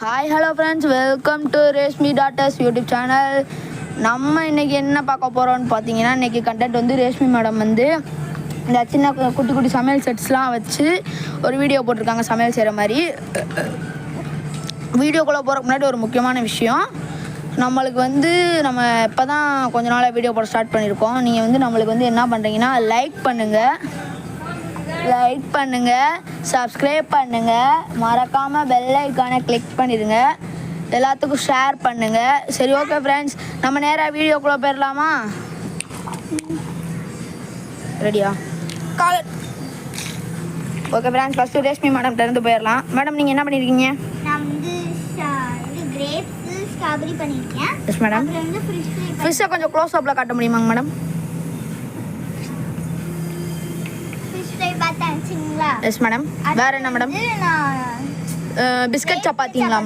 Hi hello friends, welcome to Reshmi daughters YouTube channel. நம்ம இன்றைக்கி என்ன பார்க்க போகிறோம்னு பார்த்தீங்கன்னா, இன்றைக்கி கண்டென்ட் வந்து ரேஷ்மி மேடம் வந்து இந்த சின்ன குட்டி குட்டி சமையல் செட்ஸ்லாம் வச்சு ஒரு வீடியோ போட்டிருக்காங்க சமையல் செய்கிற மாதிரி. வீடியோக்குள்ளே போகிறதுக்கு முன்னாடி ஒரு முக்கியமான விஷயம், நம்மளுக்கு வந்து நம்ம இப்போ தான் கொஞ்ச நாளாக வீடியோ போட ஸ்டார்ட் பண்ணியிருக்கோம். நீங்கள் வந்து நம்மளுக்கு வந்து என்ன பண்ணுறீங்கன்னா, லைக் பண்ணுங்கள், சப்ஸ்கிரைப் பண்ணுங்கள், மறக்காமல் பெல் ஐக்கானை கிளிக் பண்ணிடுங்க, எல்லாத்துக்கும் ஷேர் பண்ணுங்கள். சரி, ஓகே ஃப்ரெண்ட்ஸ், நம்ம நேராக வீடியோக்குள்ளே போயிடலாமா? ரெடியா? Okay friends, first Reshmi madam இருந்து போயிடலாம். மேடம், நீங்கள் என்ன பண்ணியிருக்கீங்க? நான் வந்து கிரேப்ஸ் ஸ்ட்ராபெரி பண்ணிருக்கேன். Yes madam. அப்புறம் வந்து ஃபிஷ்ஷை கொஞ்சம் க்ளோஸ் அப்பில் காட்ட முடியுமாங்க மேடம்? ஃபிஷ் ஃப்ரை பார்த்தாச்சுங்களா? Yes madam. வேறு என்ன மேடம்? நான் பிஸ்கட் சப்பாத்திங்களா?